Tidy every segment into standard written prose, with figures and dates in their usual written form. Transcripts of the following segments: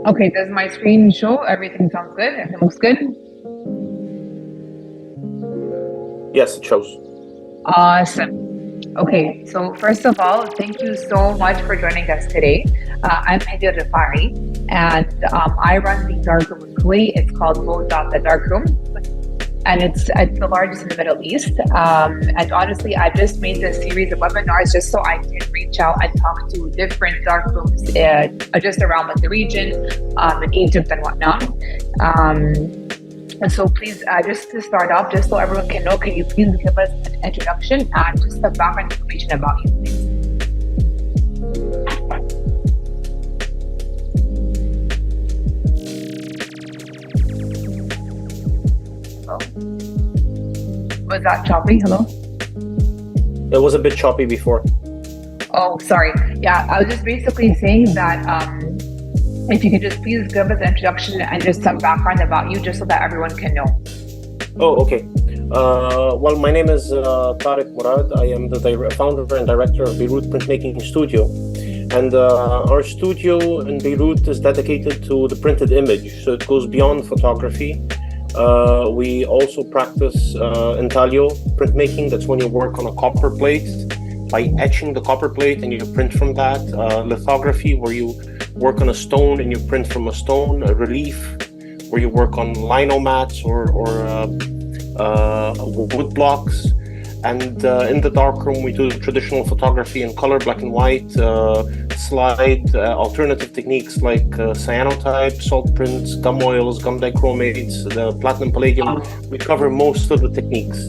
Okay, does my screen show? Everything sounds good? Everything looks good? Yes, it shows. Awesome. Okay, so first of all, thank you so much for joining us today. I'm Hedia Rafari, and I run the darkroom in Kuwait. It's called VO.Darkroom, and it's the largest in the Middle East. And honestly, I've just made this series of webinars just so I can reach out and talk to different dark rooms just around like the region, in Egypt and whatnot. And so please, just to start off, just so everyone can know, can you please give us an introduction and just some background information about you, please? Oh. Was that choppy? Hello? It was a bit choppy before. Oh, sorry. Yeah, I was just basically saying that if you could just please give us an introduction and just some background about you, just so that everyone can know. Oh, okay. Well, my name is Tareq Mourad. I am the founder and director of Beirut Printmaking Studio. And our studio in Beirut is dedicated to the printed image, so it goes beyond photography. We also practice intaglio printmaking. That's when you work on a copper plate by etching the copper plate and you print from that. Lithography, where you work on a stone and you print from a stone. A relief, where you work on lino mats or wood blocks. And in the darkroom, we do traditional photography in color, black and white, slide, alternative techniques like cyanotype, salt prints, gum oils, gum dichromates, the platinum palladium. We cover most of the techniques.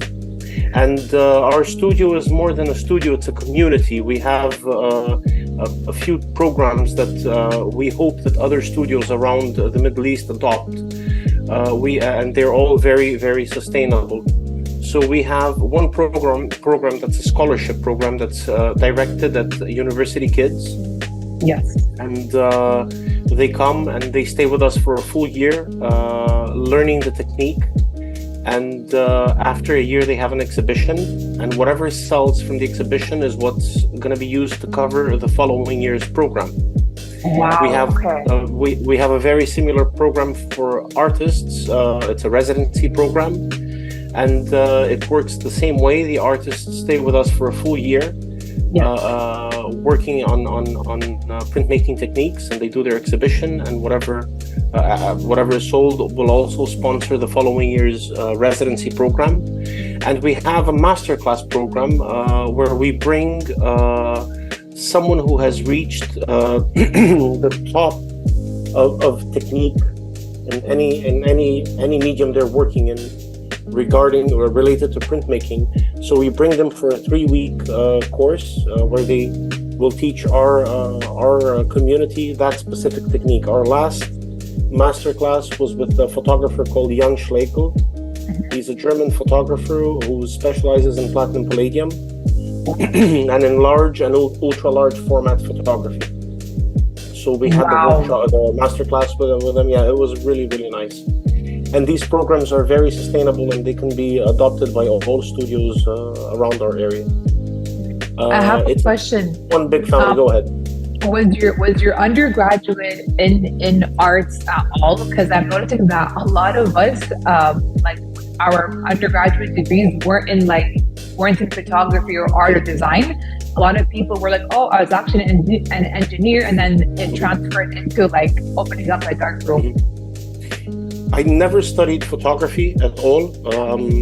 And our studio is more than a studio, it's a community. We have a few programs that we hope that other studios around the Middle East adopt. And they're all very, very sustainable. So we have one program that's a scholarship program that's directed at university kids. Yes. And they come and they stay with us for a full year, learning the technique. And after a year, they have an exhibition, and whatever sells from the exhibition is what's going to be used to cover the following year's program. Wow. We have a very similar program for artists. It's a residency program, and it works the same way. The artists stay with us for a full year, working on printmaking techniques, and they do their exhibition, and whatever is sold will also sponsor the following year's residency program. And we have a masterclass program where we bring someone who has reached the top of technique in any medium they're working in regarding or related to printmaking. So we bring them for a 3-week course where they will teach our community that specific technique. Our last masterclass was with a photographer called Jan Schlegel. He's a German photographer who specializes in platinum palladium and in large and ultra large format photography. So we had the masterclass with him. Yeah, it was really, really nice. And these programs are very sustainable and they can be adopted by all studios around our area. I have a question. One big family. Go ahead. Was your undergraduate in arts at all? Because I'm noticing that a lot of us, like our undergraduate degrees weren't in photography or art or design. A lot of people were like, "Oh, I was actually an engineer," and then it transferred into like opening up a dark room. I never studied photography at all.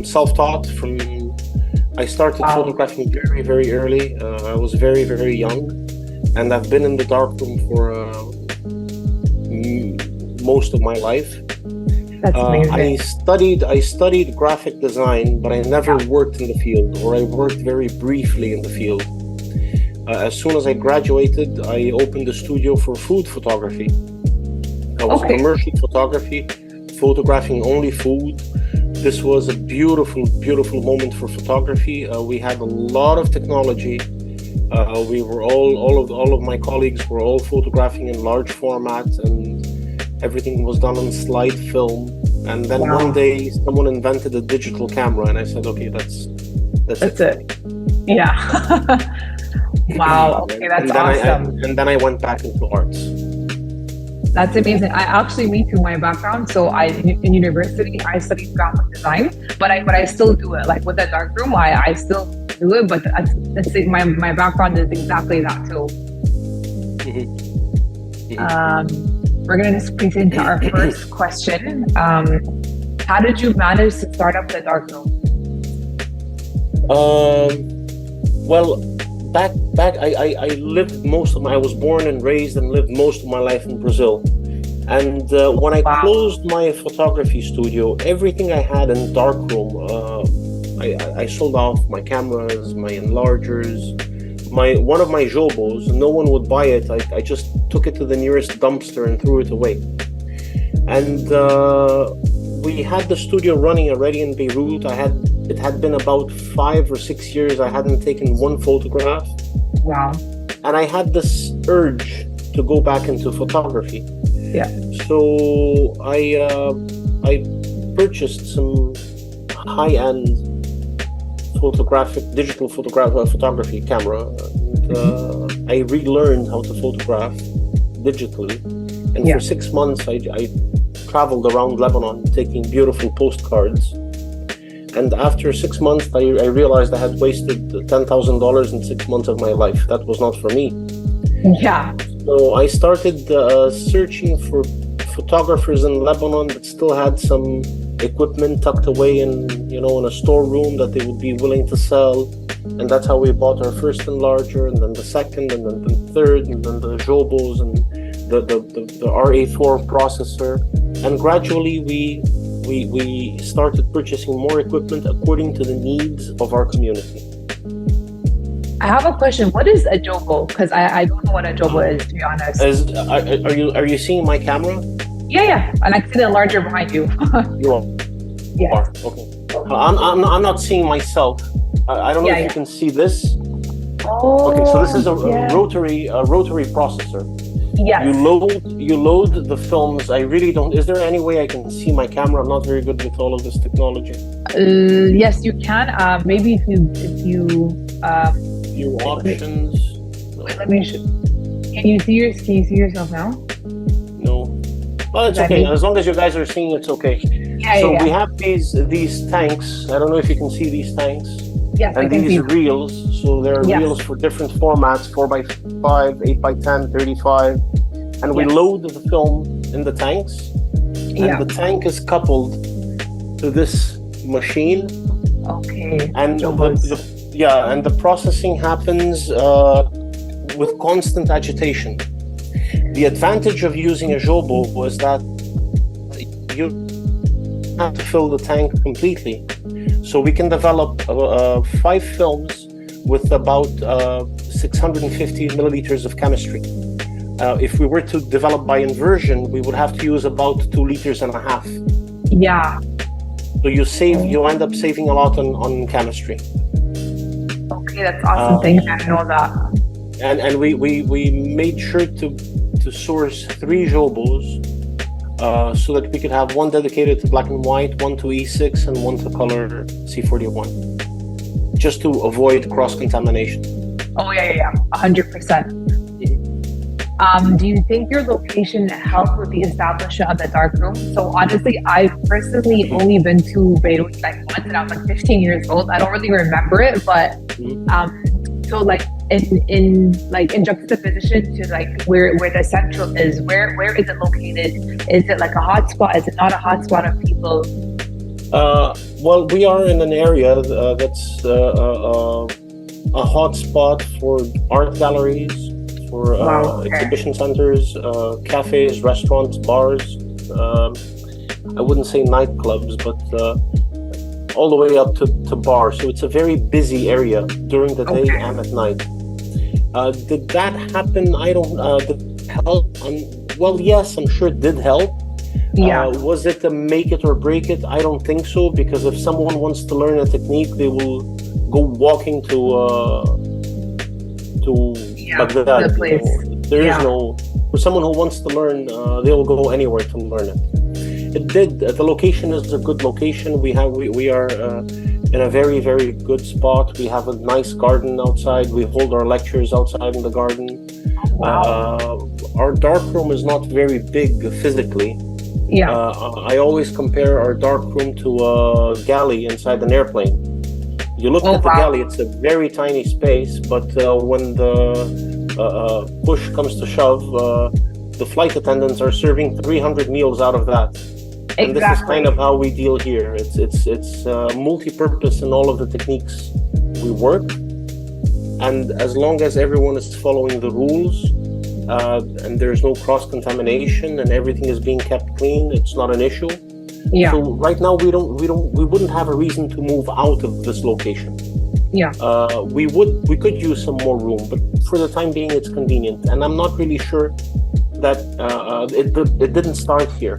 Self-taught from. I started photographing very, very early. I was very, very young. And I've been in the darkroom for most of my life. That's amazing. I studied graphic design, but I never worked in the field, or I worked very briefly in the field. As soon as I graduated, I opened a studio for food photography. I was commercial photography, photographing only food. This was a beautiful, beautiful moment for photography. We had a lot of technology. We were all of my colleagues were all photographing in large formats, and everything was done on slide film. And then one day someone invented a digital camera, and I said, okay, that's it. Yeah. Wow. Okay, that's awesome. And then I went back into arts. That's amazing. Me too, my background. So in university, I studied graphic design, but I still do it. Like with the darkroom, I still do it, but my background is exactly that too. We're going to just proceed into our first question. How did you manage to start up the darkroom? Well, back I lived I was born and raised and lived most of my life in Brazil. And when I closed my photography studio, everything I had in darkroom, I sold off my cameras, my enlargers, one of my jobos. No one would buy it. I just took it to the nearest dumpster and threw it away. And we had the studio running already in Beirut. It had been about 5 or 6 years I hadn't taken one photograph. Wow. And I had this urge to go back into photography. Yeah. So I purchased some high-end digital photography camera. And, I relearned how to photograph digitally. And for 6 months, I traveled around Lebanon taking beautiful postcards. And after 6 months, I realized I had wasted $10,000 in 6 months of my life. That was not for me. Yeah. So I started searching for photographers in Lebanon that still had some equipment tucked away in a storeroom that they would be willing to sell. And that's how we bought our first enlarger, and then the second, and then the third, and then the Jobos and the RA4 processor. And gradually we started purchasing more equipment according to the needs of our community. I have a question. What is a Jobo? Because I don't know what a Jobo is, to be honest. Are you seeing my camera? Yeah. And I see the larger behind you. You are? Yeah. Okay. I'm not seeing myself. I don't know if you can see this. Oh. Okay, so this is a rotary processor. Yes. You load the films. I really don't. Is there any way I can see my camera? I'm not very good with all of this technology. Yes, you can. Maybe if you view options. Wait, let me show. Can you see yourself now? No. Well, it's okay. As long as you guys are seeing, it's okay. We have these tanks. I don't know if you can see these tanks. Yes, and these reels. So there are reels for different formats: 4x5, 8x10, 35. And we load the film in the tanks. And the tank is coupled to this machine. Okay. And the processing happens with constant agitation. The advantage of using a Jobo was that you have to fill the tank completely. So we can develop 5 films with about 650 milliliters of chemistry. If we were to develop by inversion, we would have to use about 2.5 liters. Yeah. So you end up saving a lot on chemistry. Okay, that's awesome. Thanks, I know that. And we made sure to source 3 Jobos so that we could have one dedicated to black and white, one to E6, and one to color C41, just to avoid cross-contamination. Oh, yeah, 100%. Do you think your location helped with the establishment of the darkroom? So honestly, I've personally only been to Beirut like once, and I was like 15 years old. I don't really remember it, but so like in juxtaposition to like where the central is, where is it located? Is it like a hotspot? Is it not a hotspot of people? Well, we are in an area that's a hotspot for art galleries, for exhibition centers, cafes, restaurants, bars. I wouldn't say nightclubs, but all the way up to bars. So it's a very busy area during the day and at night. Did that happen? I don't. Did it help? Well, yes, I'm sure it did help. Yeah. Was it a make it or break it? I don't think so, because if someone wants to learn a technique, they will go walking to Baghdad. The place. There is no. For someone who wants to learn, they will go anywhere to learn it. It did. The location is a good location. We are in a very, very good spot. We have a nice garden outside. We hold our lectures outside in the garden. Wow. our darkroom is not very big physically. Yeah. I always compare our darkroom to a galley inside an airplane. You look at the galley, it's a very tiny space, but when the push comes to shove, the flight attendants are serving 300 meals out of that. And this is kind of how we deal here. It's multi-purpose in all of the techniques we work. And as long as everyone is following the rules, and there's no cross-contamination and everything is being kept clean, it's not an issue. Yeah. So right now we wouldn't have a reason to move out of this location. Yeah. We could use some more room, but for the time being it's convenient. And I'm not really sure that it didn't start here.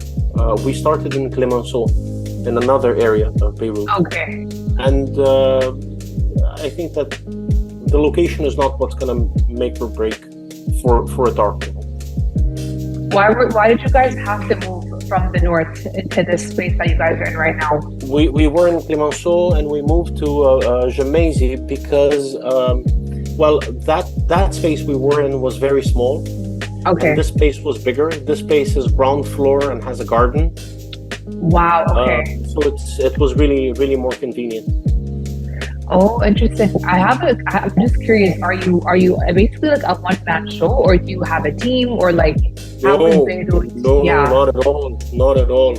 We started in Clemenceau, in another area of Beirut. Okay. And I think that the location is not what's going to make or break for a darkroom. Why did you guys have to move from the north into this space that you guys are in right now? We were in Clemenceau and we moved to Jemaisi because that space we were in was very small. Okay. And this space was bigger. This space is ground floor and has a garden. Wow. Okay. So it was really, really more convenient. Oh, interesting. I'm just curious. Are you basically like a one-man show, or do you have a team, or like how is Beirut? No, not at all. Not at all.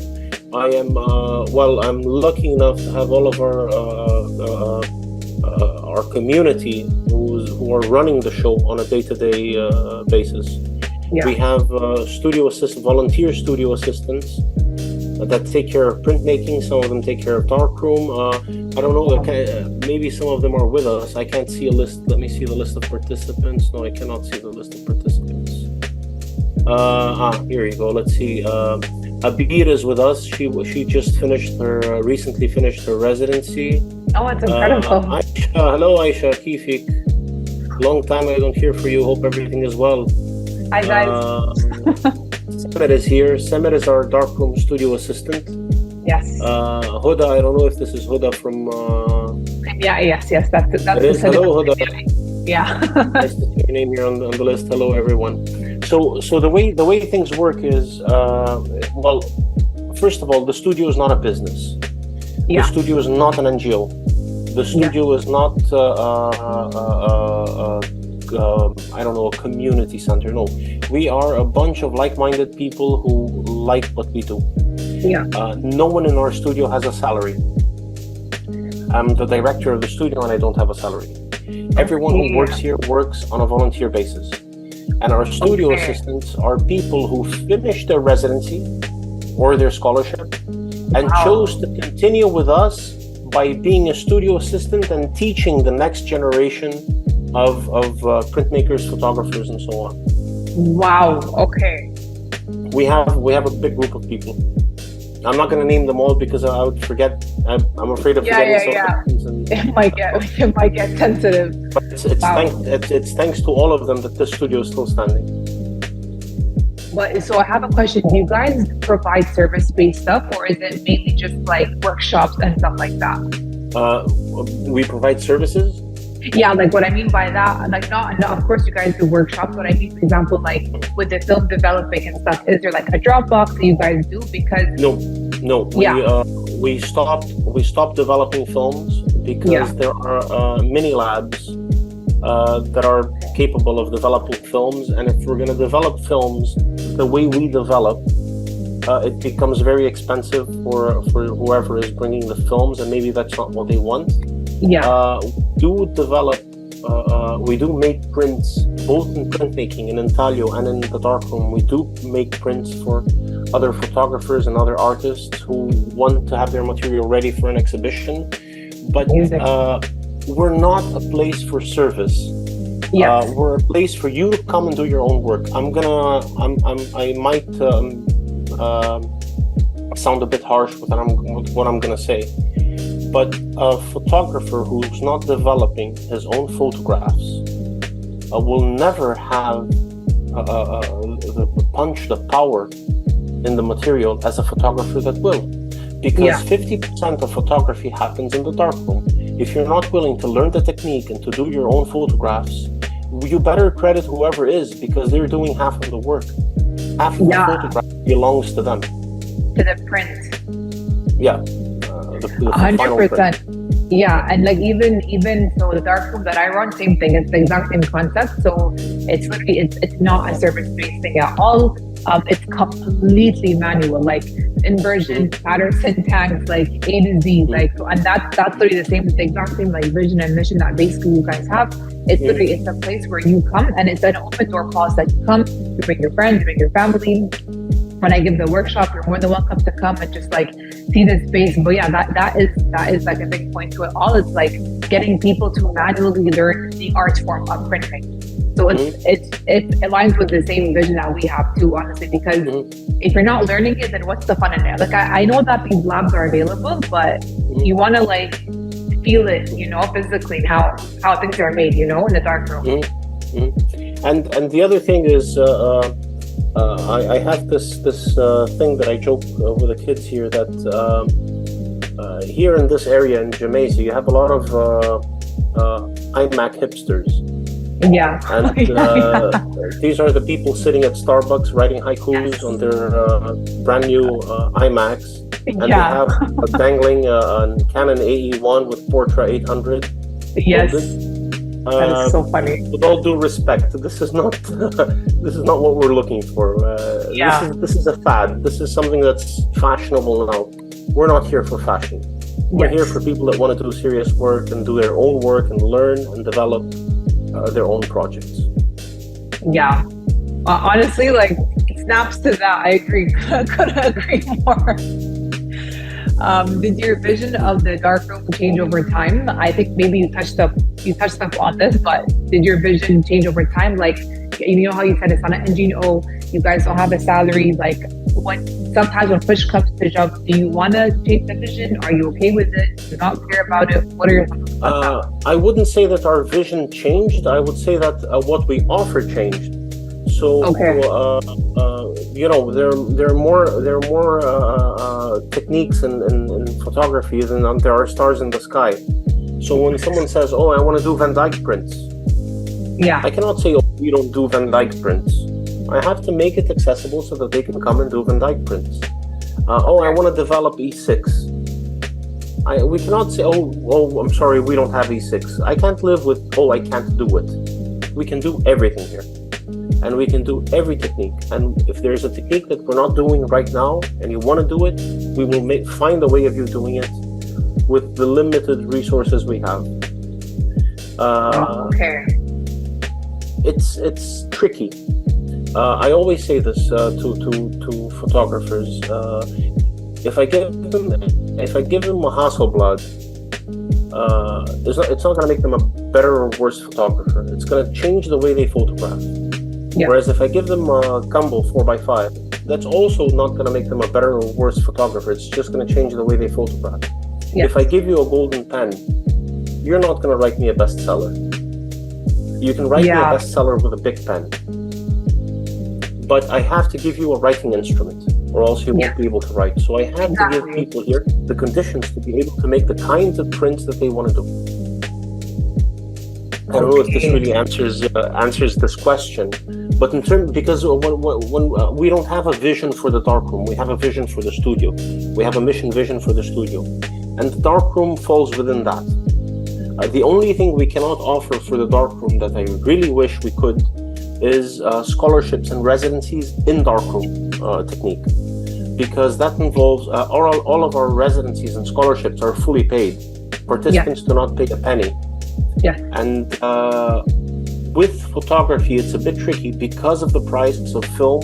I am I'm lucky enough to have all of our community who are running the show on a day-to-day basis. Yeah. We have volunteer studio assistants that take care of printmaking. Some of them take care of darkroom. I don't know, maybe some of them are with us. I can't see a list. Let me see the list of participants. No, I cannot see the list of participants. Here you go. Let's see. Abir is with us. She just recently finished her residency. Oh, it's incredible. Aisha, hello Aisha, Kifik. Long time I don't hear from you. Hope everything is well. Hi guys. Samir is here. Samir is our darkroom studio assistant. Yes. Huda, I don't know if this is Huda from. Yes. That's it is. Hello, Huda. Yeah. Nice to see your name here on the list. Hello, everyone. So the way things work is, first of all, the studio is not a business. Yeah. The studio is not an NGO. The studio is not I don't know, a community center. No, we are a bunch of like-minded people who like what we do. Yeah. No one in our studio has a salary. I'm the director of the studio and I don't have a salary. Everyone who works here works on a volunteer basis. And our studio assistants are people who finished their residency or their scholarship and chose to continue with us by being a studio assistant and teaching the next generation of printmakers, photographers, and so on. Wow. Okay. We have a big group of people. I'm not going to name them all because I would forget. I'm afraid of forgetting some things. It might get sensitive. But it's thanks to all of them that this studio is still standing. So I have a question. Do you guys provide service-based stuff, or is it mainly just like workshops and stuff like that? We provide services. Yeah, like what I mean by that, like not of course you guys do workshops. What I mean, for example, like with the film developing and stuff, is there like a Dropbox that you guys do? Because no, we stopped developing films because there are mini labs that are capable of developing films, and if we're going to develop films the way we develop, it becomes very expensive for whoever is bringing the films, and maybe that's not what they want. We do make prints both in printmaking and in Talio and in the darkroom. We do make prints for other photographers and other artists who want to have their material ready for an exhibition, but we're not a place for service. We're a place for you to come and do your own work. I might sound a bit harsh with what I'm gonna say, but a photographer who's not developing his own photographs will never have the power in the material as a photographer that will. Because 50% of photography happens in the darkroom. If you're not willing to learn the technique and to do your own photographs, you better credit whoever is, because they're doing half of the work. Half of the photograph belongs to them. To the print. Yeah. The final print. 100%. Yeah, and like even so, the darkroom that I run, same thing. It's the exact same concept. So it's literally it's not a service-based thing at all. It's completely manual, like inversion, pattern, syntax, like A to Z, like, and that's literally the exact same like vision and mission that basically you guys have. It's literally it's a place where you come, and it's an open door policy that you come, you bring your friends, you bring your family. When I give the workshop, you're more than welcome to come and just like see the space. But yeah, that is like a big point to it all. It's like getting people to manually learn the art form of printing. So it aligns with the same vision that we have too, honestly, because if you're not learning it, then what's the fun in it? Like I know that these labs are available, but you want to like feel it, you know, physically, how things are made, you know, in the darkroom. And the other thing is, I have this thing that I joke with the kids here, that here in this area in Jamaica, you have a lot of iMac hipsters. Yeah. And these are the people sitting at Starbucks writing haikus on their brand new iMacs. And they have dangling a Canon AE1 with Portra 800. Yes. That is so funny. With all due respect, this is not what we're looking for. This is a fad. This is something that's fashionable now. We're not here for fashion. We're here for people that want to do serious work and do their own work and learn and develop their own projects. Yeah. Honestly, like, snaps to that. I agree. Couldn't agree more. Did your vision of the darkroom change over time? I think maybe you touched up on this, but did your vision change over time? Like, you know how you said it's on an NGO, you guys don't have a salary. Like, sometimes when push comes to shove, do you want to change the vision? Are you okay with it? Do you not care about it? What are your thoughts about that? I wouldn't say that our vision changed. I would say that what we offer changed. So, you know, there are more techniques in photography than there are stars in the sky. So when someone says, "Oh, I want to do Van Dyke prints," I cannot say, "Oh, we don't do Van Dyke prints." I have to make it accessible so that they can come and do Van Dyke prints. Oh, I want to develop E6. We cannot say, "Oh, I'm sorry, we don't have E6." I can't live with, "Oh, I can't do it." We can do everything here. And we can do every technique. And if there's a technique that we're not doing right now and you want to do it, we will find a way of you doing it with the limited resources we have. It's tricky. I always say this to photographers. If I give them a Hasselblad, it's not going to make them a better or worse photographer. It's going to change the way they photograph. Whereas if I give them a Campbell 4x5, that's also not going to make them a better or worse photographer. It's just going to change the way they photograph. If I give you a golden pen, you're not going to write me a bestseller. You can write me a bestseller with a big pen. But I have to give you a writing instrument, or else you won't be able to write. So I have to give people here the conditions to be able to make the kinds of prints that they want to do. I don't know if this really answers this question, but in terms, because when we don't have a vision for the darkroom, we have a vision for the studio. We have a mission vision for the studio, and the darkroom falls within that. The only thing we cannot offer for the darkroom that I really wish we could is scholarships and residencies in darkroom technique, because that involves all of our residencies and scholarships are fully paid. Participants do not pay a penny. And with photography, it's a bit tricky because of the price of film,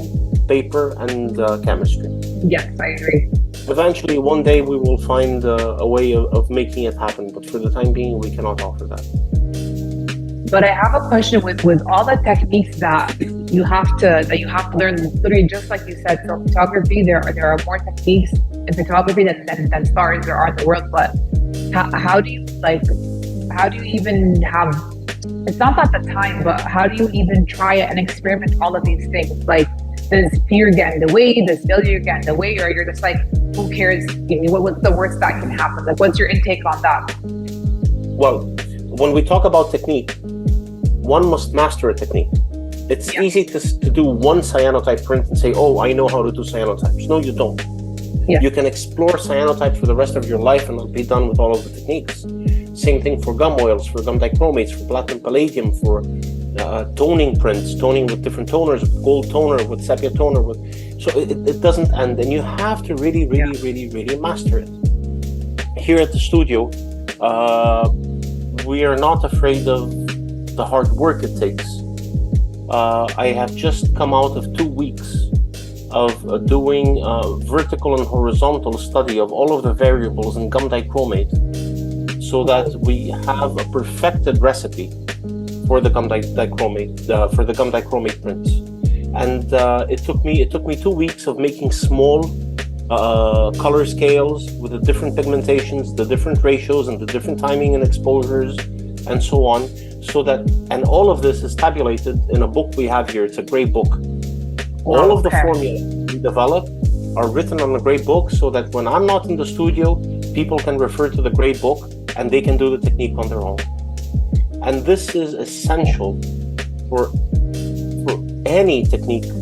paper, and chemistry. Yes, I agree. Eventually, one day we will find a way of making it happen, but for the time being, we cannot offer that. But I have a question with all the techniques that you have to learn. Literally, just like you said, for photography, there are more techniques in photography than stars there are in the world. But how do you even have, it's not that the time, but how do you even try it and experiment all of these things? Like, does fear get in the way? Does failure get in the way? Or you're just like, who cares? What's the worst that can happen? Like, what's your intake on that? Well, when we talk about technique, one must master a technique. It's easy to do one cyanotype print and say, oh, I know how to do cyanotypes. No, you don't. You can explore cyanotypes for the rest of your life and not be done with all of the techniques. Same thing for gum oils, for gum dichromates, for platinum palladium, for toning prints, toning with different toners, with gold toner, with sepia toner. So it doesn't end. And you have to really master it. Here at the studio, we are not afraid of the hard work it takes. I have just come out of 2 weeks of doing vertical and horizontal study of all of the variables in gum dichromate, so that we have a perfected recipe for the gum dichromate prints. And it took me 2 weeks of making small color scales with the different pigmentations, the different ratios, and the different timing and exposures, and so on. So that, and all of this is tabulated in a book we have here. It's a gray book. All of the formulas we develop are written on a gray book, so that when I'm not in the studio, people can refer to the gray book and they can do the technique on their own. And this is essential for any technique,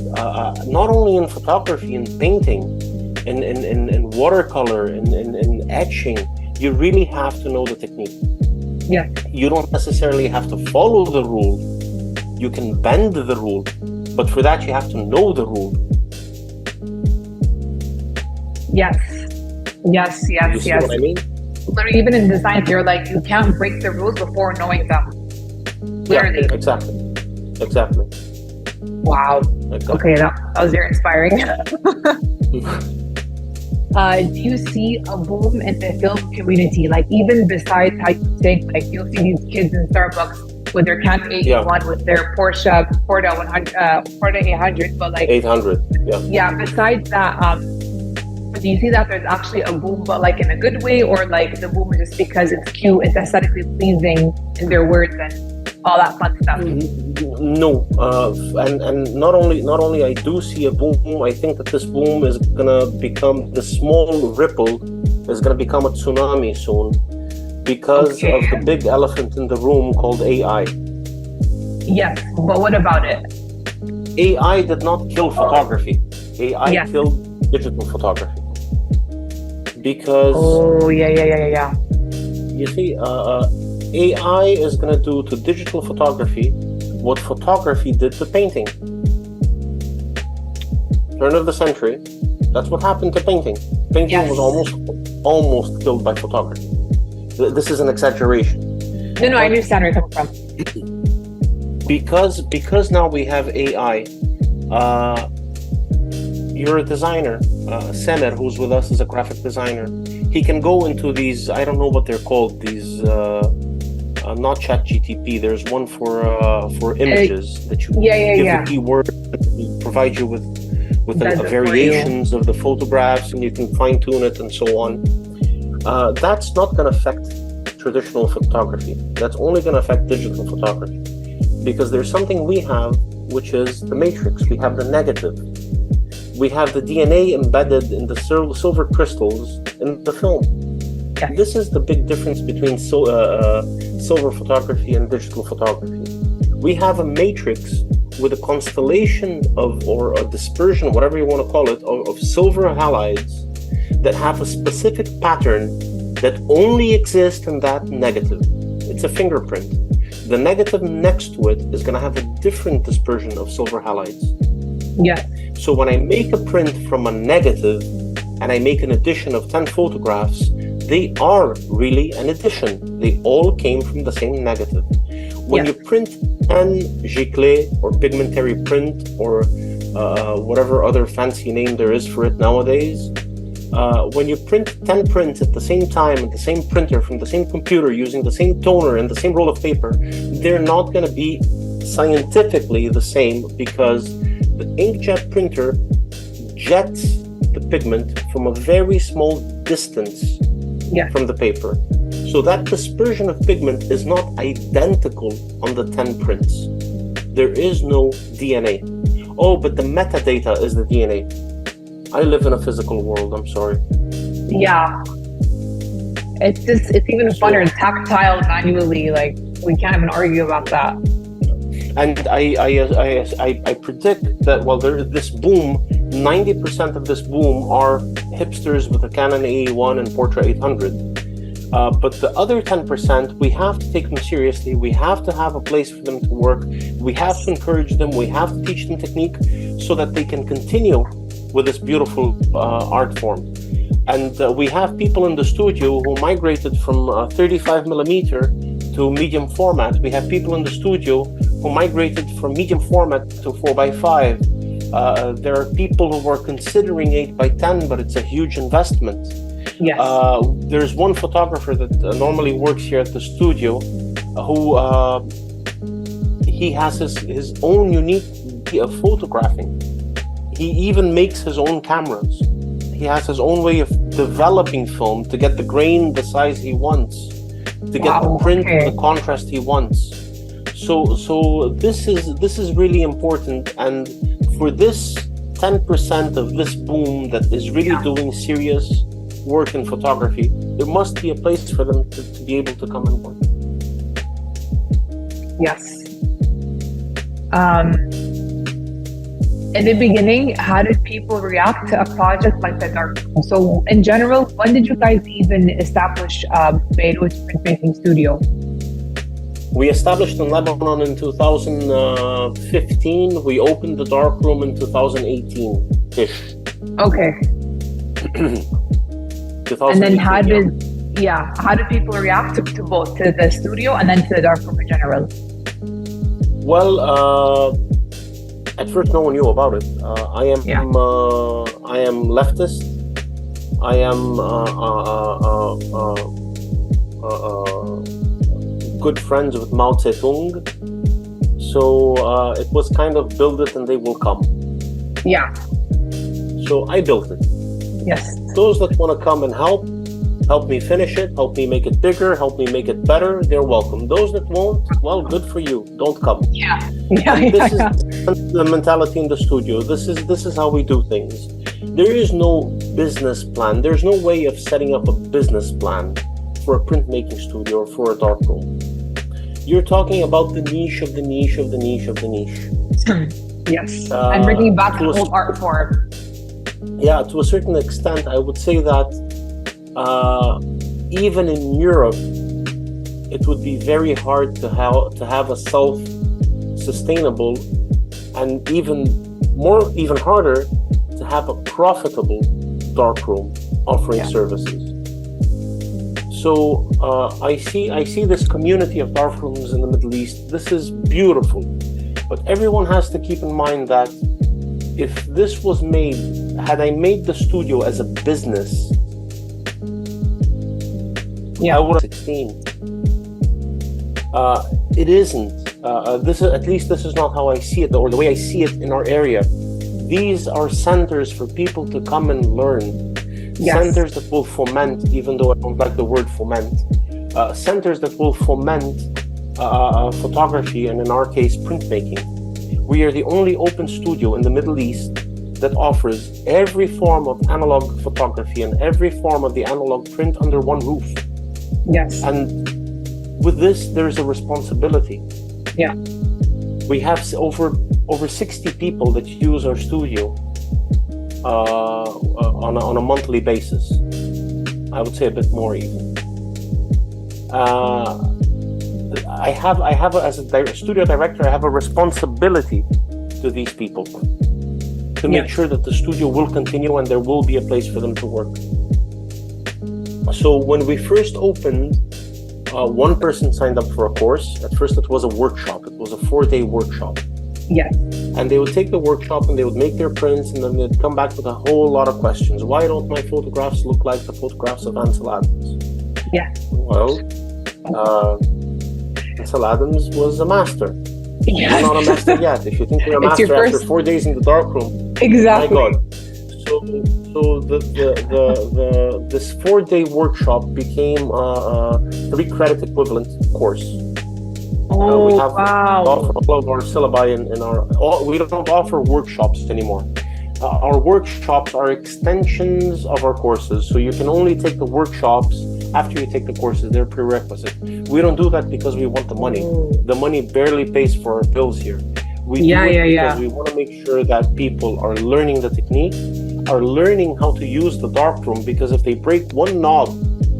not only in photography, in painting, in watercolor, in etching. You really have to know the technique. Yeah. You don't necessarily have to follow the rule. You can bend the rule, but for that you have to know the rule. Yes. You see what I mean? Literally, even in design, you're like, you can't break the rules before knowing them. Literally. Yeah, exactly. Wow. Exactly. Okay, that was very inspiring. Do you see a boom in the film community? Like, even besides how you think, like, you'll see these kids in Starbucks with their Camp 81, with their Porsche Porta 800, but like 800. Yeah. Besides that, do you see that there's actually a boom, but like in a good way, or like the boom is just because it's cute, it's aesthetically pleasing in their words and all that fun stuff? No, and not only I do see a boom. I think that this boom is gonna become, the small ripple is gonna become a tsunami soon, because of the big elephant in the room called AI. Yes, but what about it? AI did not kill photography. AI killed digital photography. Because you see, AI is going to do to digital photography what photography did to painting. Turn of the century, that's what happened to painting. Painting was almost killed by photography. This is an exaggeration. No, I understand where you're coming from. Because now we have AI. You're a designer. Semer, who's with us, is a graphic designer. He can go into these, I don't know what they're called, these not ChatGTP. There's one for images that you give the keyword, and provide you with the variations of the photographs, and you can fine tune it and so on. That's not going to affect traditional photography. That's only going to affect digital photography, because there's something we have, which is the matrix. We have the negative. We have the DNA embedded in the silver crystals in the film. Yeah. This is the big difference between silver photography and digital photography. We have a matrix with a constellation of, or a dispersion, whatever you want to call it, of silver halides that have a specific pattern that only exists in that negative. It's a fingerprint. The negative next to it is going to have a different dispersion of silver halides. Yeah. So when I make a print from a negative and I make an addition of 10 photographs, they are really an addition. They all came from the same negative. When you print 10 giclée or pigmentary print or whatever other fancy name there is for it nowadays, when you print 10 prints at the same time at the same printer from the same computer using the same toner and the same roll of paper, they're not going to be scientifically the same, because the inkjet printer jets the pigment from a very small distance from the paper. So that dispersion of pigment is not identical on the 10 prints. There is no DNA. Oh, but the metadata is the DNA. I live in a physical world, I'm sorry. Yeah. It's even funner, tactile, manually, like, we can't even argue about that. And I predict that, well, this boom, 90% of this boom are hipsters with a Canon AE1 and Portra 800. But the other 10%, we have to take them seriously. We have to have a place for them to work. We have to encourage them. We have to teach them technique so that they can continue with this beautiful art form. And we have people in the studio who migrated from 35 millimeter to medium format. We have people in the studio who migrated from medium format to 4x5. There are people who are considering 8x10, but it's a huge investment. Yes. There's one photographer that normally works here at the studio who he has his own unique way of photographing. He even makes his own cameras. He has his own way of developing film to get the grain the size he wants, to get the print the contrast he wants. So this is really important, and for this 10% of this boom that is really doing serious work in photography, there must be a place for them to be able to come and work. Yes. In the beginning, how did people react to a project like the Darkroom? So in general, when did you guys even establish Beirut printmaking studio? We established in Lebanon in 2015. We opened the Darkroom in 2018-ish. Okay. And then how did people react to both, to the studio and then to the Darkroom in general? Well, at first, no one knew about it. I am leftist. I am good friends with Mao Zedong. So it was kind of build it and they will come. Yeah. So I built it. Yes. Those that want to come and help me finish it, help me make it bigger, help me make it better, they're welcome. Those that won't, well, good for you. Don't come. This is the mentality in the studio. This is how we do things. There is no business plan. There's no way of setting up a business plan for a printmaking studio or for a darkroom. You're talking about the niche of the niche of the niche of the niche. Yes. And bringing back the whole art form. Yeah, to a certain extent, I would say that even in Europe, it would be very hard to have a self-sustainable, and even harder to have a profitable darkroom offering services. So I see this community of darkrooms in the Middle East. This is beautiful, but everyone has to keep in mind that if this was made, had I made the studio as a business, I would have 16. It isn't. This is not how I see it, or the way I see it in our area. These are centers for people to come and learn. Yes. Centers that will foment, even though I don't like the word foment, centers that will foment photography, and in our case, printmaking. We are the only open studio in the Middle East that offers every form of analog photography and every form of the analog print under one roof. Yes. And with this, there's a responsibility. Yeah. We have over 60 people that use our studio on a monthly basis. I would say a bit more even. I have as a studio director, I have a responsibility to these people to make sure that the studio will continue and there will be a place for them to work. So when we first opened, one person signed up for a course. At first it was a workshop. It was a 4-day workshop. Yes. And they would take the workshop and they would make their prints, and then they'd come back with a whole lot of questions. Why don't my photographs look like the photographs of Ansel Adams? Yeah. Well, Ansel Adams was a master. Yeah. You're not a master yet. If you think you're a master after 4 days in the darkroom, exactly. My God. So this 4-day workshop became a 3-credit equivalent course. Oh, we have wow. all of our syllabi in our. We don't offer workshops anymore. Our workshops are extensions of our courses, so you can only take the workshops after you take the courses. They're prerequisite. We don't do that because we want the money. The money barely pays for our bills here. We do it because we want to make sure that people are learning the technique, are learning how to use the darkroom, because if they break one knob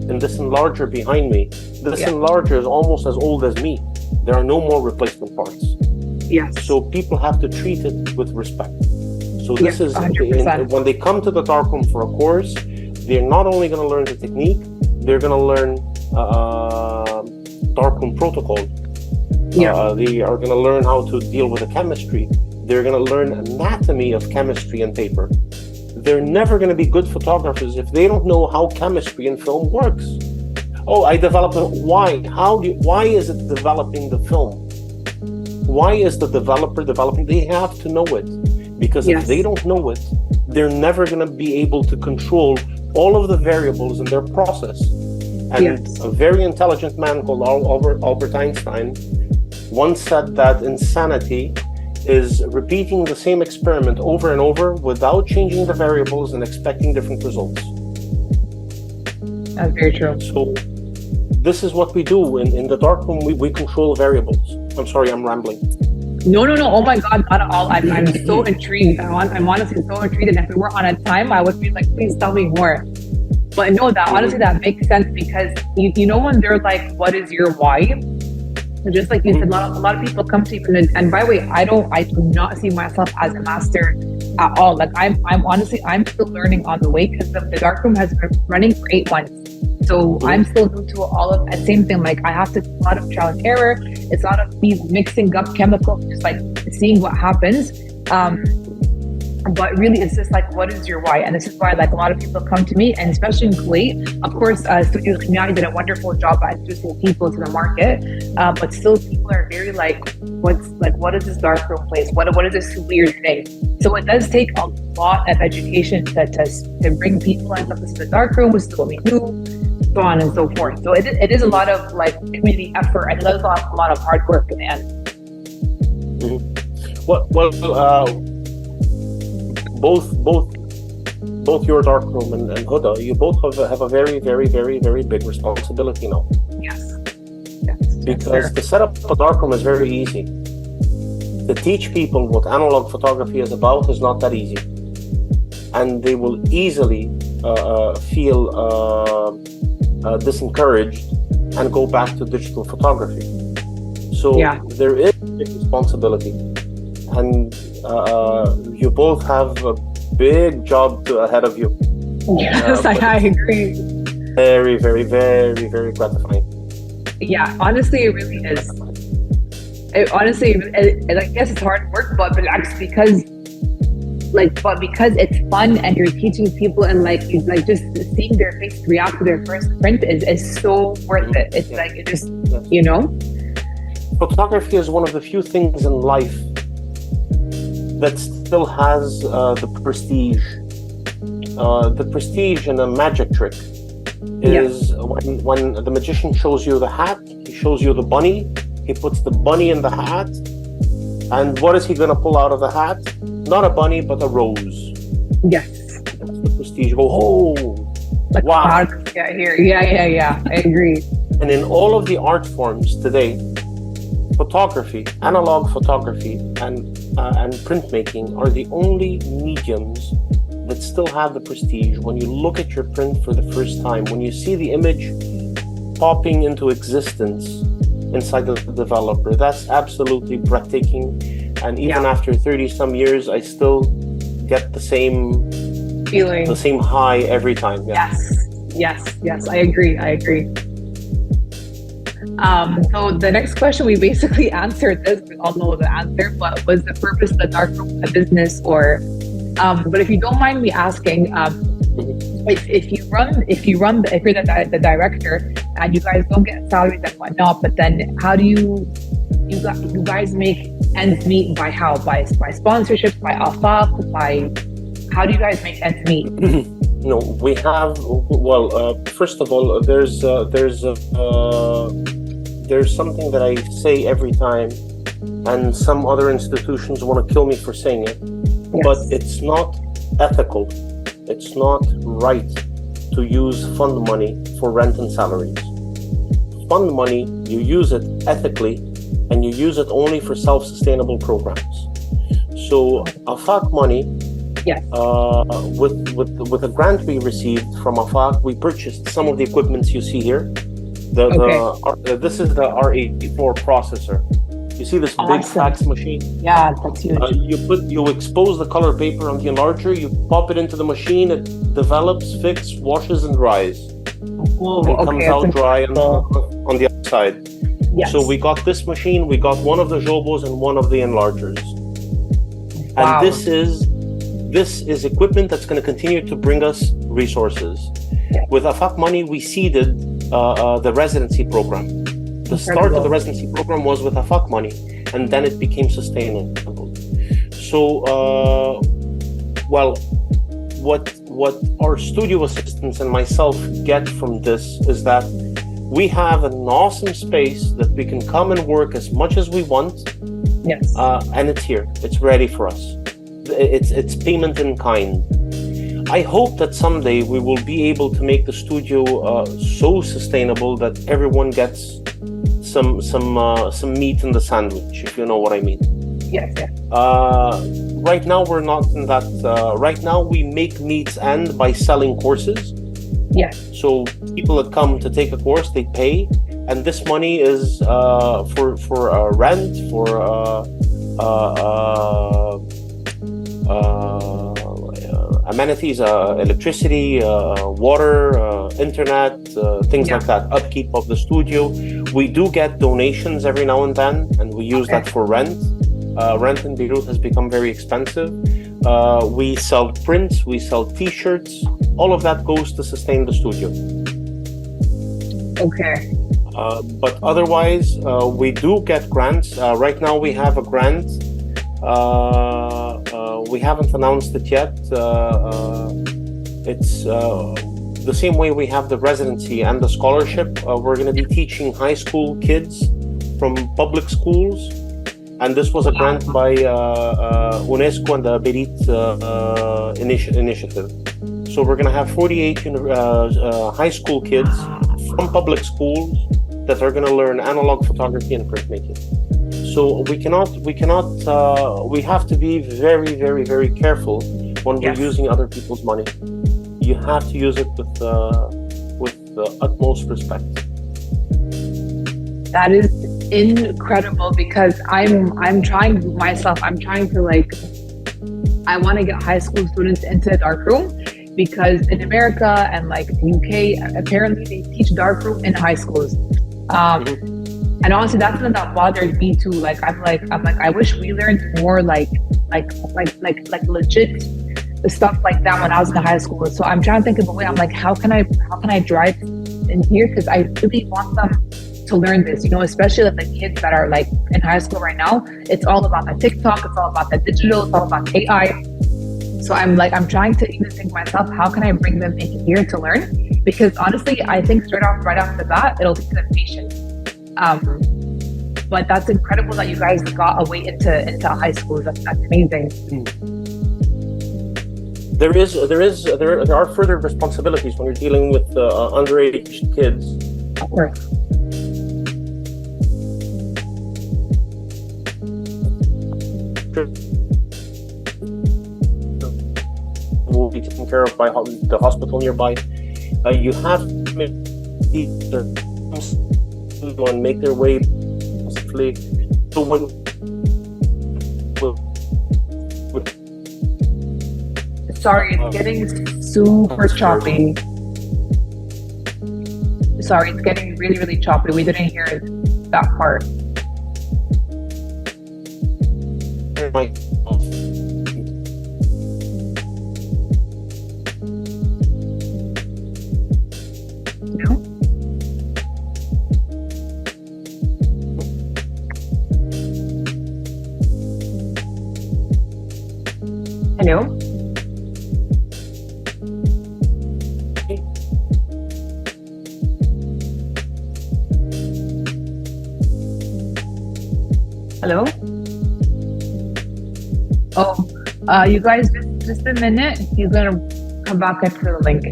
in this enlarger behind me, this enlarger is almost as old as me. There are no more replacement parts. Yes. So people have to treat it with respect. So this is, 100%. when they come to the darkroom for a course, they're not only going to learn the technique, they're going to learn darkroom protocol. They are going to learn how to deal with the chemistry. They're going to learn anatomy of chemistry and paper. They're never going to be good photographers if they don't know how chemistry and film works. Oh, I developed it. Why? Why is it developing the film? Why is the developer developing? They have to know it. Because if they don't know it, they're never going to be able to control all of the variables in their process. And a very intelligent man called Albert Einstein once said that insanity is repeating the same experiment over and over without changing the variables and expecting different results. That's very true. So this is what we do in the darkroom. We control variables. I'm sorry, I'm rambling. No. Oh my God, not at all. I'm so intrigued. I'm honestly so intrigued. And if we were on a time, I would be like, please tell me more. But no, that honestly, that makes sense, because you know, when they're like, what is your why? Just like you said, a lot of people come to you, and by the way, I do not see myself as a master at all. Like I'm honestly, I'm still learning on the way, because the darkroom has been running for 8 months. So I'm still new to all of that. Same thing, like I have to do a lot of trial and error. It's a lot of these mixing up chemicals, just like seeing what happens. But really, it's just like, what is your why? And this is why, like, a lot of people come to me, and especially in Kuwait, of course, Studio Khimyani did a wonderful job at introducing people to the market. But still, people are very like, what is this darkroom place? What is this weird thing? So it does take a lot of education to bring people in. This is the darkroom. This is what we do, so on and so forth. So it is a lot of like community effort, and it does a lot of hard work in the end. Both your darkroom and Huda, you both have a very, very, very, very big responsibility now. Yes. Because to set up a darkroom is very easy. To teach people what analog photography is about is not that easy, and they will easily feel disencouraged and go back to digital photography. So there is a big responsibility, and you both have a big job ahead of you. Yes, I agree. Very, very, very, very gratifying. Yeah, honestly, it really is. I guess it's hard work, but actually because it's fun and you're teaching people, and just seeing their face react to their first print is so worth it. It's like, it just, you know. Photography is one of the few things in life that still has the prestige. The prestige in a magic trick is when the magician shows you the hat, he shows you the bunny, he puts the bunny in the hat, and what is he going to pull out of the hat? Not a bunny, but a rose. Yes. That's the prestige. Oh, like, wow. Yeah. I agree. And in all of the art forms today, photography, analog photography, and printmaking are the only mediums that still have the prestige. When you look at your print for the first time, when you see the image popping into existence inside the developer, that's absolutely breathtaking. And even after 30 some years, I still get the same feeling, the same high every time. Yes, I agree. So the next question, we basically answered this. We all know the answer, but was the purpose of the darkroom a business, or? But if you don't mind me asking, if you're the director and you guys don't get salaries and whatnot, but then how do you guys make ends meet? By how? By sponsorships, by afaq, by how do you guys make ends meet? No, we have. First of all, there's something that I say every time, and some other institutions want to kill me for saying it, but it's not ethical. It's not right to use fund money for rent and salaries. Fund money, you use it ethically, and you use it only for self-sustainable programs. So AFAC money, Yes. with a grant we received from AFAC, we purchased some of the equipments you see here. This is the R84 processor. You see this big fax machine? Yeah, that's huge. You expose the color paper on the enlarger, you pop it into the machine, it develops, fixes, washes, and dries. Whoa, and comes out dry on the other side. Yes. So we got this machine, we got one of the Jobos and one of the enlargers. Wow. And this is equipment that's going to continue to bring us resources. Yeah. With AFAC money, we seeded the residency program. The start of the residency program was with AFAC money, and then it became sustainable. So, what our studio assistants and myself get from this is that we have an awesome space that we can come and work as much as we want. Yes. And it's here. It's ready for us. It's payment in kind. I hope that someday we will be able to make the studio so sustainable that everyone gets some meat in the sandwich, if you know what I mean. Yes. Yes. Right now we're not in that. Right now we make meets end by selling courses. Yes. So people that come to take a course, they pay, and this money is for rent, for amenities, electricity, water, internet, things like that, upkeep of the studio. We do get donations every now and then, and we use that for rent. Rent in Beirut has become very expensive. We sell prints, we sell t-shirts. All of that goes to sustain the studio. Okay. But otherwise, we do get grants. Right now we have a grant. We haven't announced it yet. It's the same way we have the residency and the scholarship. We're going to be teaching high school kids from public schools. And this was a grant by UNESCO and the Beirut initiative. So we're going to have 48 high school kids from public schools that are going to learn analog photography and printmaking. So we have to be very, very, very careful when we're using other people's money. You have to use it with the utmost respect. That is incredible, because I'm trying to I want to get high school students into darkroom, because in America and like the UK, apparently they teach darkroom in high schools. And honestly, that's something that bothers me too. Like I'm like, I wish we learned more like legit stuff like that when I was in high school. So I'm trying to think of a way. I'm like, how can I drive in here? Because I really want them to learn this, especially like the kids that are like in high school right now. It's all about the TikTok, it's all about the digital, it's all about AI. So I'm trying to even think myself, how can I bring them in here to learn? Because honestly, I think right off the bat, it'll teach them patience. But that's incredible that you guys got a way into high school. That's amazing. There are further responsibilities when you're dealing with underage kids. Of course. Will be taken care of by the hospital nearby. You have to make and make their way safely. So sorry, it's getting super choppy. Sorry, it's getting really, really choppy. We didn't hear that part. Hello? Hello? Oh, you guys, just a minute. You're gonna come back into the link.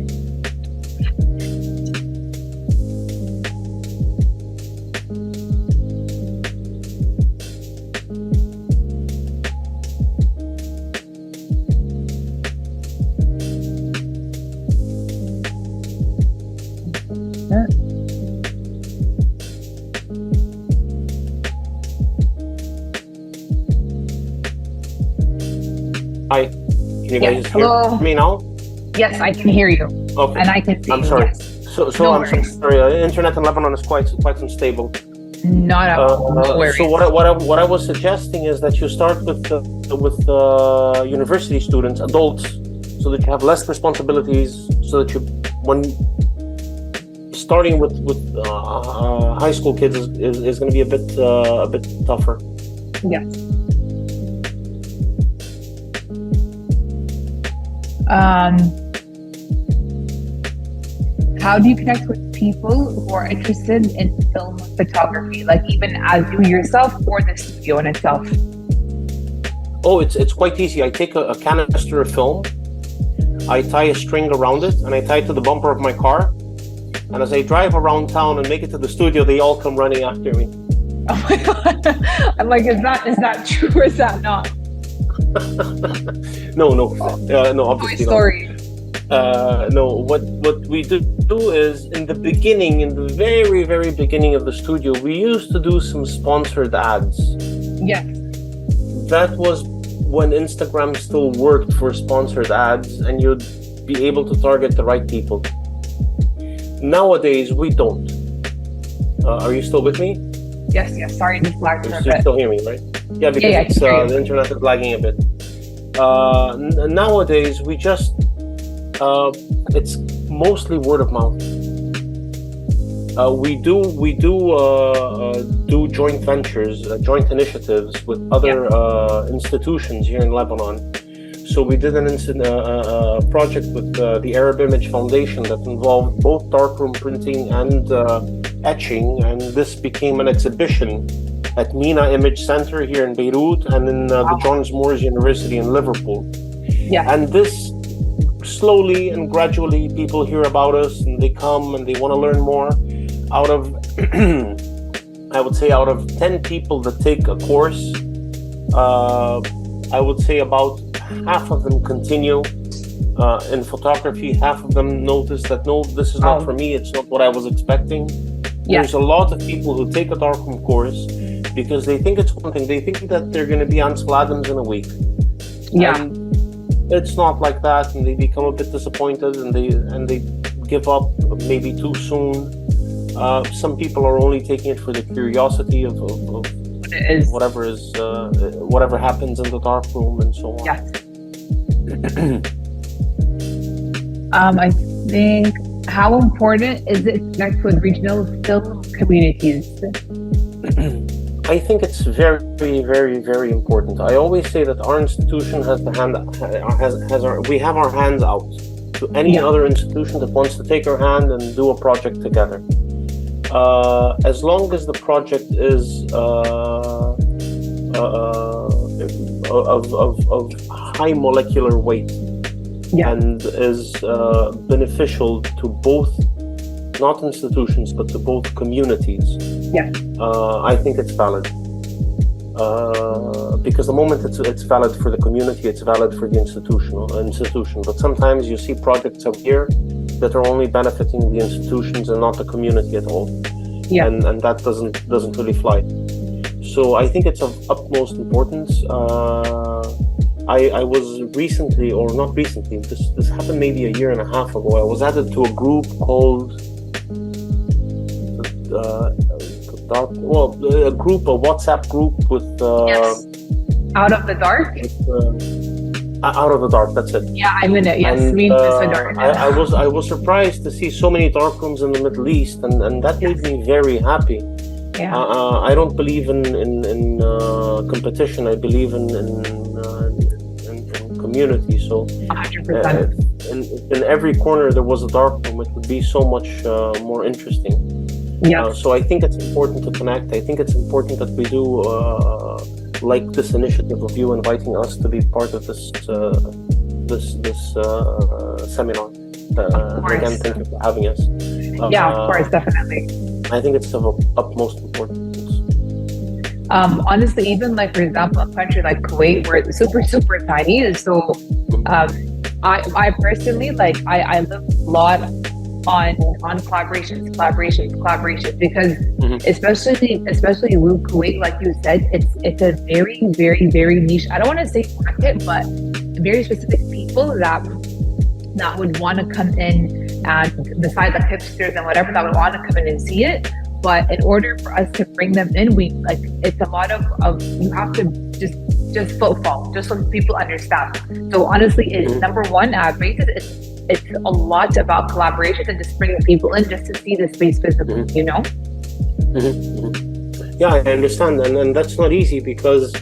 Hi, can you Yes, guys hello. hear me now? Yes, I can hear you. Okay. And I can see I'm you. sorry. Yes. So No I'm worries. sorry. Internet in Lebanon is quite unstable. Not at all. No worries. So what I was suggesting is that you start with university students, adults, so that you have less responsibilities. So that you, when starting with high school kids is going to be a bit tougher. Yes. How do you connect with people who are interested in film photography, like even as you yourself or the studio in itself? Oh, it's quite easy. I take a canister of film, I tie a string around it, and I tie it to the bumper of my car. And as I drive around town and make it to the studio, they all come running after me. Oh my God. I'm like, is that true or is that not? No, obviously Toy Story. No, what we do is in the very, very beginning of the studio, we used to do some sponsored ads. Yes. That was when Instagram still worked for sponsored ads and you'd be able to target the right people. Nowadays, we don't. Are you still with me? Yes. Sorry, just lagged for a You bit. still hear me, right? Yeah, because the internet is lagging a bit. Nowadays, we just it's mostly word of mouth. We do joint ventures, joint initiatives with other institutions here in Lebanon. So we did a project with the Arab Image Foundation that involved both darkroom printing and etching, and this became an exhibition at MENA Image Center here in Beirut and in the John Moores University in Liverpool. Yeah. And this slowly and gradually people hear about us and they come and they want to learn more. Out of I would say out of 10 people that take a course, I would say about half of them continue in photography. Half of them notice that no, this is not for me, it's not what I was expecting. There's a lot of people who take a darkroom course because they think it's one thing. They think that they're going to be Ansel Adams in a week. And it's not like that, and they become a bit disappointed and they give up maybe too soon. Some people are only taking it for the curiosity of whatever happens in the darkroom and so on. I think, how important is it to connect with regional film communities? I think it's very, very, very important. I always say that our institution we have our hands out to any other institution that wants to take our hand and do a project together. As long as the project is of high molecular weight and is beneficial to both, not institutions, but to both communities, I think it's valid. Because the moment it's valid for the community, it's valid for the institution. But sometimes you see projects out here that are only benefiting the institutions and not the community at all. And that doesn't really fly. So I think it's of utmost importance. I was recently, or not recently, this happened maybe a year and a half ago. I was added to a group called a WhatsApp group with Out of the Dark. Out of the Dark, that's it. Yeah, I'm in it. Yes, and, I was surprised to see so many darkrooms in the Middle East, and that made me very happy. I don't believe in competition. I believe in community. So 100%. In every corner there was a darkroom, it would be so much more interesting. So I think it's important to connect. I think it's important that we do like this initiative of you inviting us to be part of this seminar. Again, thank you for having us. Of course, definitely. I think it's of utmost importance. Honestly, even like, for example, a country like Kuwait, where it's super, super tiny. So I personally, like, I live a lot on collaborations, because Mhm. especially with Kuwait, like you said, it's a very, very, very niche. I don't want to say market, but very specific people that would want to come in, and besides the hipsters and whatever, that would want to come in and see it. But in order for us to bring them in, we like it's a lot of you have to just footfall, just so people understand. So honestly, it's number one at Races, it's a lot about collaboration and just bringing people in just to see the space physically, you know? Yeah, I understand, and that's not easy because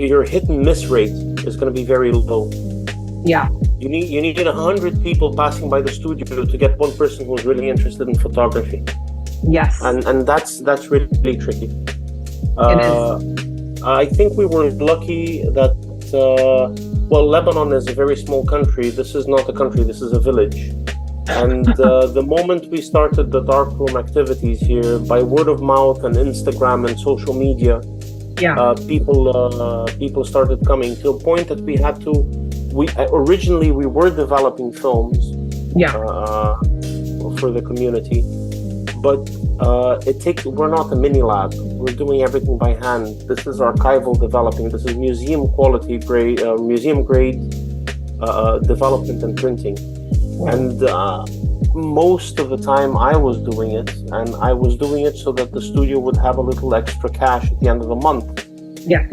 your hit and miss rate is going to be very low. Yeah. You need 100 people passing by the studio to get one person who's really interested in photography. Yes. And that's really tricky. It is. I think we were lucky that Lebanon is a very small country. This is not a country, this is a village. And the moment we started the darkroom activities here, by word of mouth and Instagram and social media, people started coming to a point that we had to. Originally we were developing films for the community, but we're not a mini lab. We're doing everything by hand. This is archival developing. This is museum grade development and printing. And most of the time I was doing it, and I was doing it so that the studio would have a little extra cash at the end of the month. Yeah.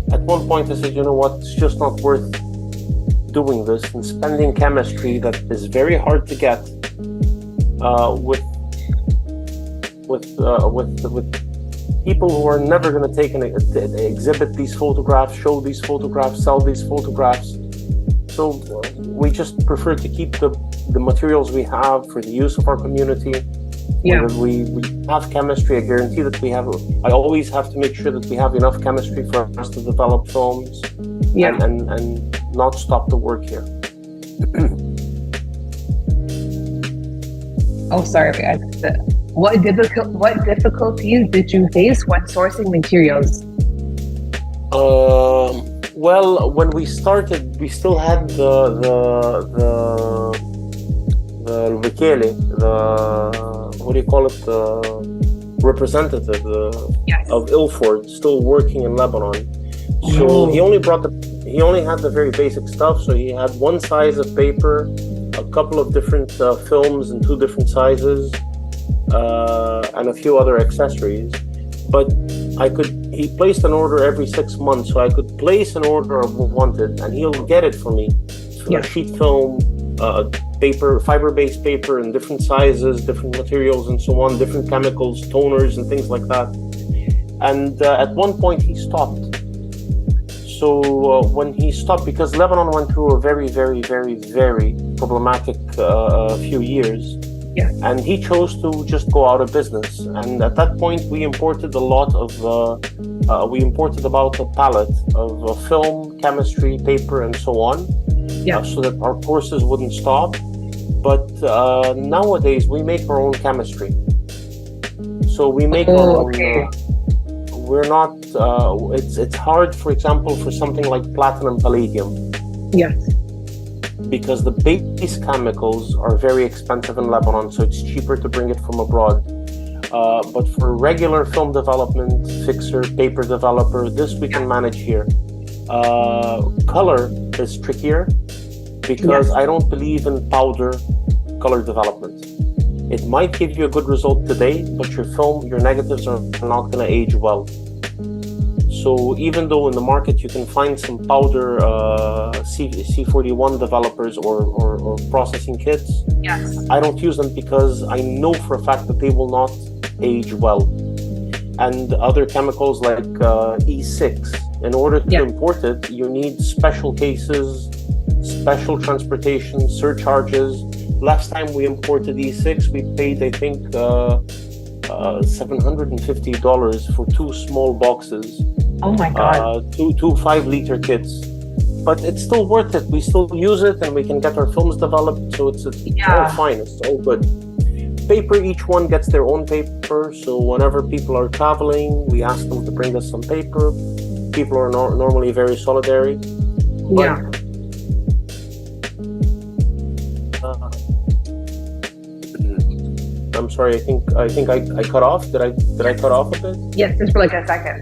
At one point I said, you know what, it's just not worth doing this and spending chemistry that is very hard to get with people who are never going to take exhibit these photographs, show these photographs, sell these photographs. So we just prefer to keep the materials we have for the use of our community. Yeah. We have chemistry. I guarantee that we have. I always have to make sure that we have enough chemistry for us to develop films, and not stop the work here. Oh, sorry. What difficulties did you face when sourcing materials? Well, when we started, we still had the what do you call it? The representative of Ilford still working in Lebanon. So he only had the very basic stuff. So he had one size of paper, a couple of different films in 2 different sizes, and a few other accessories. But he placed an order every 6 months, so I could place an order of what I wanted, and he'll get it for me. So sheet film, paper, fiber-based paper in different sizes, different materials and so on, different chemicals, toners and things like that. And at one point he stopped. So when he stopped, because Lebanon went through a very, very, very, very problematic few years, and he chose to just go out of business. And at that point we imported a lot of, about a pallet of film, chemistry, paper and so on, so that our courses wouldn't stop. But nowadays we make our own chemistry. So we make our own. We're not. It's hard, for example, for something like platinum palladium. Yes. Because the base chemicals are very expensive in Lebanon, so it's cheaper to bring it from abroad. But for regular film development, fixer, paper developer, this we can manage here. Color is trickier because I don't believe in powder color development. It might give you a good result today, but your negatives are not going to age well. So even though in the market you can find some powder C41 developers or processing kits, I don't use them because I know for a fact that they will not age well. And other chemicals like E6, in order to import it, you need special cases, special transportation, surcharges. Last time we imported E6, we paid, I think, $750 for 2 small boxes. Oh my God. Two 5-liter kits. But it's still worth it. We still use it and we can get our films developed. So it's all fine. It's all good. Paper, each one gets their own paper. So whenever people are traveling, we ask them to bring us some paper. people are normally very solidary. But, Yeah. I'm sorry. I think I cut off. Did I cut off a bit? Yes, just for like a second.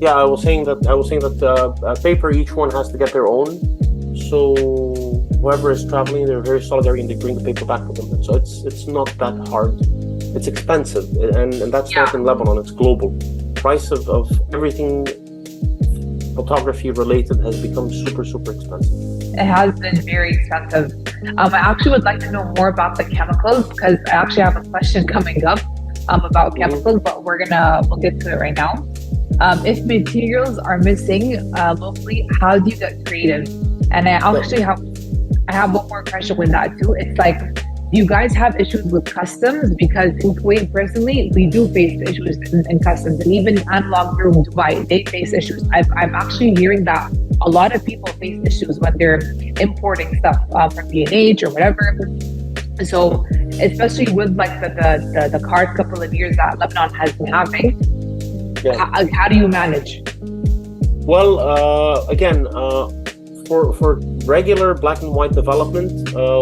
Yeah, I was saying that paper, each one has to get their own. So whoever is traveling, they're very solidary and they bring the paper back with them. So it's not that hard. It's expensive, and that's not in Lebanon. It's global. Price of everything photography related has become super expensive. It has been very expensive. I actually would like to know more about the chemicals because I actually have a question coming up about chemicals, but we'll get to it right now. If materials are missing locally, how do you get creative? And I actually have one more question with that too. It's like, do you guys have issues with customs? Because in Kuwait personally, we do face issues in customs, and even analog through Dubai, they face issues. I'm actually hearing that a lot of people face issues when they're importing stuff from B&H or whatever. So especially with like the hard couple of years that Lebanon has been having, how do you manage? Well, again, for regular black and white development,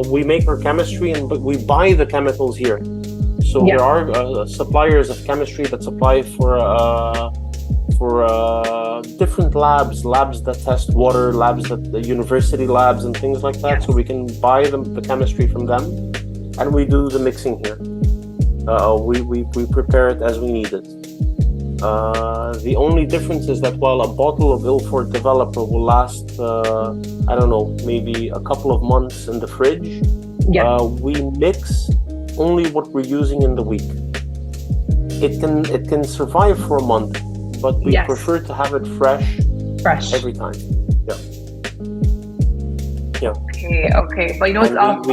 we make our chemistry but we buy the chemicals here. So there are suppliers of chemistry that supply for different labs that test water, labs that the university labs and things like that. So we can buy the chemistry from them, and we do the mixing here. We prepare it as we need it. The only difference is that while a bottle of Ilford Developer will last, I don't know, maybe a couple of months in the fridge, we mix only what we're using in the week. It can survive for a month, but we prefer to have it fresh every time. Yeah. Okay. But you know what's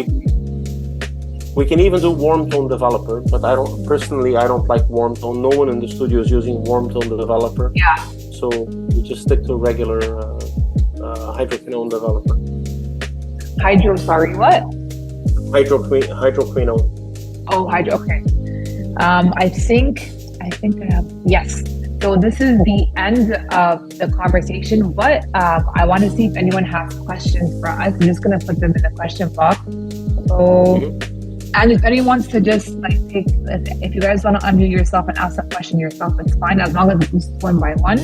we can even do warm tone developer, but I don't like warm tone. No one in the studio is using warm tone developer. Yeah. So we just stick to regular hydroquinone developer. What? Hydroquinone. Oh, okay. I think I have, yes. So this is the end of the conversation, but I want to see if anyone has questions for us. I'm just going to put them in the question box. So, and if anyone wants to just like if you guys want to unmute yourself and ask that question yourself, it's fine, as long as it's one by one.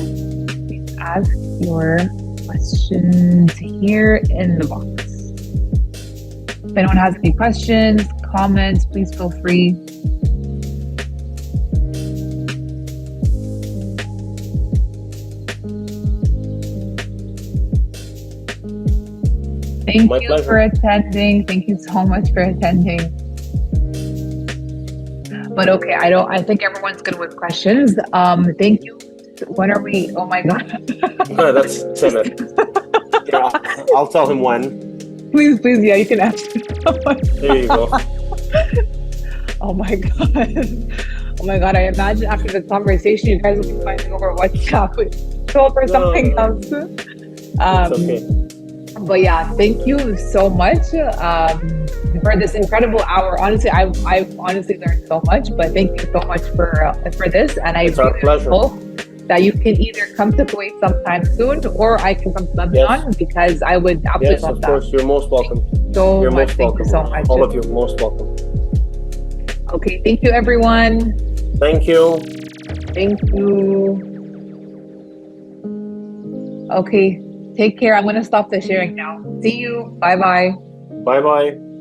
Please ask your questions here in the box. If anyone has any questions, comments, please feel free. Thank you for attending. Thank you so much for attending. But okay, I think everyone's good with questions. Thank you. When are we? Oh my God. That's timid. Yeah, I'll tell him when. Please, yeah, you can ask. There you go. Oh my God. I imagine after the conversation, you guys will be fighting over WhatsApp or something else. It's okay. But yeah, thank you so much for this incredible hour. Honestly, I've honestly learned so much. But thank you so much for this, and I really hope that you can either come to Kuwait sometime soon, or I can come to Lebanon because I would absolutely love that. Yes, of course. You're most welcome. Thank you so much. All of you, most welcome. Okay, thank you, everyone. Thank you. Thank you. Okay. Take care. I'm going to stop the sharing now. See you. Bye-bye. Bye-bye.